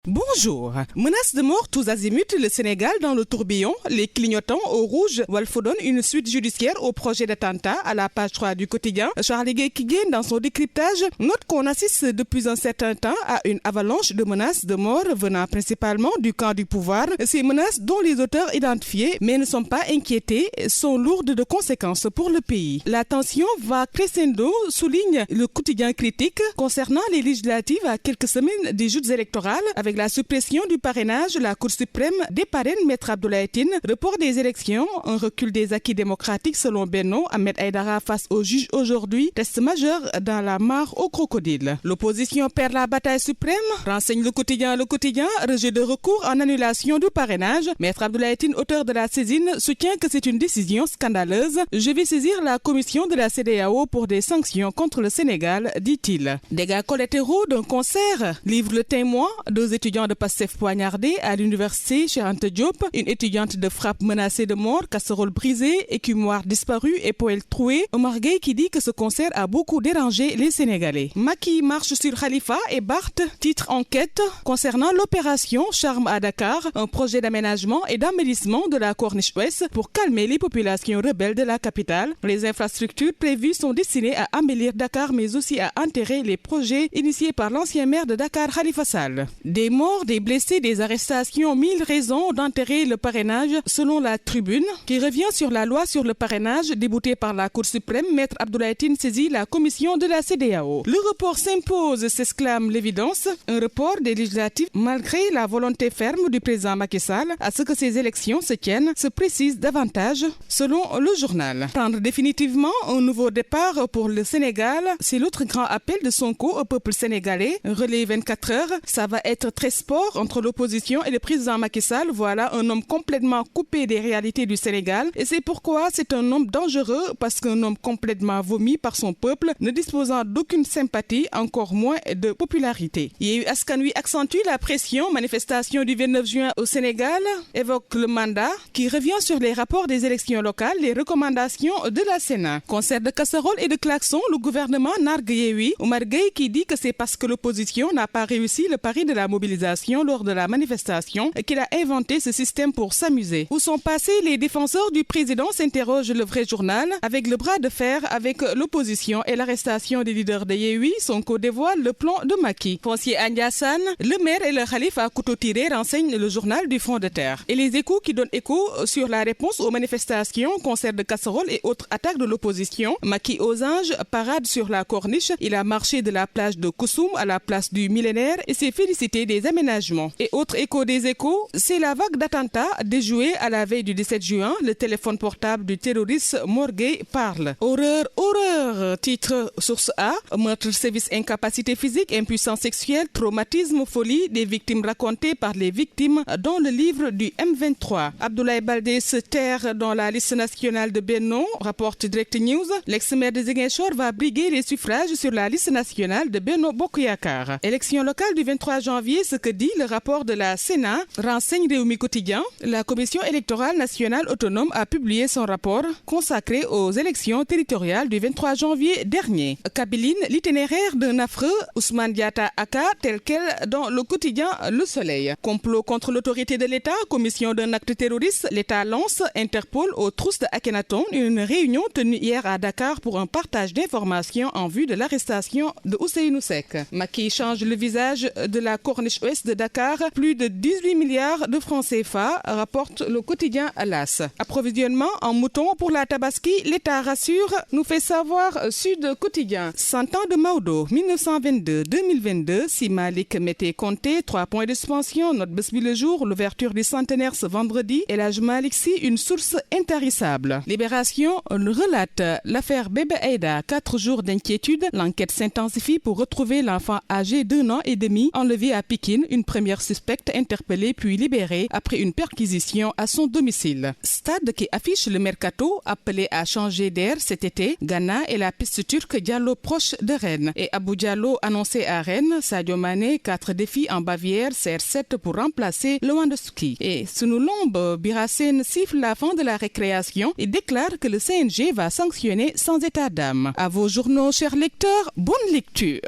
Bonjour. Menace de mort tous azimuts, le Sénégal dans le tourbillon, les clignotants au rouge. Walf donne une suite judiciaire au projet d'attentat à la page 3 du quotidien. Charles Gueye dans son décryptage, note qu'on assiste depuis un certain temps à une avalanche de menaces de mort venant principalement du camp du pouvoir. Ces menaces, dont les auteurs identifiés mais ne sont pas inquiétés, sont lourdes de conséquences pour le pays. La tension va crescendo, souligne le quotidien critique, concernant les législatives à quelques semaines des joutes électorales. Avec la suppression du parrainage, la Cour suprême déparraine Maître Abdoulaye Tine, report des élections, un recul des acquis démocratiques selon Benno, Ahmed Aïdara face au juge aujourd'hui, test majeur dans la mare au crocodile. L'opposition perd la bataille suprême, renseigne le quotidien, rejet de recours en annulation du parrainage. Maître Abdoulaye Tine, auteur de la saisine, soutient que c'est une décision scandaleuse. Je vais saisir la commission de la CEDEAO pour des sanctions contre le Sénégal, dit-il. Dégâts collatéraux d'un concert, livre Le Témoin, deux étudiants de Pastef poignardés à l'université Cheikh Anta Diop, une étudiante de frappe menacée de mort, casserole brisée, écumoire disparue et poêle trouée. Omar Gueye qui dit que ce concert a beaucoup dérangé les Sénégalais. Macky marche sur Khalifa et Barth, titre enquête concernant l'opération Charme à Dakar, un projet d'aménagement et d'embellissement de la Corniche Ouest pour calmer les populations rebelles de la capitale. Les infrastructures prévues sont destinées à embellir Dakar mais aussi à enterrer les projets initiés par l'ancien maire de Dakar, Khalifa Sall. Des morts, des blessés, des arrestations, 1000 raisons d'enterrer le parrainage selon la Tribune, qui revient sur la loi sur le parrainage déboutée par la Cour suprême. Maître Abdoulaye Tine saisit la commission de la CEDEAO. Le report s'impose, s'exclame l'évidence. Un report des législatives malgré la volonté ferme du président Macky Sall à ce que ces élections se tiennent, se précise davantage selon le journal. Prendre définitivement un nouveau départ pour le Sénégal, c'est l'autre grand appel de Sonko au peuple sénégalais. Relais 24 heures, ça va être très sport entre l'opposition et le président Macky Sall. Voilà un homme complètement coupé des réalités du Sénégal et c'est pourquoi c'est un homme dangereux, parce qu'un homme complètement vomi par son peuple, ne disposant d'aucune sympathie, encore moins de popularité. Yewwi Askan Wi accentue la pression. Manifestation du 29 juin au Sénégal, évoque le mandat qui revient sur les rapports des élections locales, les recommandations de la Sénat. Concert de casseroles et de klaxons, le gouvernement nargue Yewwi. Omar Gueye qui dit que c'est parce que l'opposition n'a pas réussi le pari de la mobilisation lors de la manifestation qu'il a inventé ce système pour s'amuser. Où sont passés les défenseurs du président, s'interroge le vrai journal. Avec le bras de fer avec l'opposition et l'arrestation des leaders de Yewwi, Sonko dévoile le plan de Macky. Foncier à Ndiassane, le maire et le khalife à couteau tiré, renseigne le journal du Front de Terre. Et les échos qui donnent écho sur la réponse aux manifestations, concert de casseroles et autres attaques de l'opposition. Macky aux anges, parade sur la Corniche. Il a marché de la plage de Koussoum à la place du Millénaire et s'est félicité des aménagements. Et autre écho des échos, c'est la vague d'attentats déjouée à la veille du 17 juin. Le téléphone portable du terroriste Omar Gueye parle. Horreur, horreur, titre Source A. Meurtre, sévices, incapacité physique, impuissance sexuelle, traumatisme, folie, des victimes racontées par les victimes dans le livre du M23. Abdoulaye Baldé se terre dans la liste nationale de Benno, rapporte Direct News. L'ex-maire de Ziguinchor va briguer les suffrages sur la liste nationale de Benno Bokk Yakaar. Élection locale du 23 janvier, ce que dit le rapport de la Sénat, renseigne Rewmi Quotidien. La Commission électorale nationale autonome a publié son rapport consacré aux élections territoriales du 23 janvier dernier. Kabyline, l'itinéraire d'un affreux, Ousmane Diatta Aka, tel quel dans le quotidien Le Soleil. Complot contre l'autorité de l'État, commission d'un acte terroriste, l'État lance Interpol aux trousses de Akhenaton, une réunion tenue hier à Dakar pour un partage d'informations en vue de l'arrestation de Ousseynou Seck. Macky change le visage de la Corniche Ouest de Dakar, plus de 18 milliards de francs CFA, rapporte le quotidien LAS. Approvisionnement en moutons pour la Tabaski, l'État rassure, nous fait savoir Sud Quotidien. 100 ans de Maodo, 1922-2022, si Malik m'était compté, 3 points de suspension, notre bés bi le jour, l'ouverture du centenaire ce vendredi, El Hadj Malick Sy, une source intarissable. Libération relate l'affaire Bébé Aïda, 4 jours d'inquiétude, l'enquête s'intensifie pour retrouver l'enfant âgé d'1 an et demi, enlevé à Pikine, une première suspecte interpellée puis libérée après une perquisition à son domicile. Stade qui affiche le mercato, appelé à changer d'air cet été, Ghana et la piste turque Diallo proche de Rennes. Et Abou Diallo annoncé à Rennes, Sadio Mané, 4 défis en Bavière, CR7 pour remplacer Lewandowski. Et Sunulombe, Birassène siffle la fin de la récréation et déclare que le CNG va sanctionner sans état d'âme. À vos journaux, chers lecteurs, bonne lecture.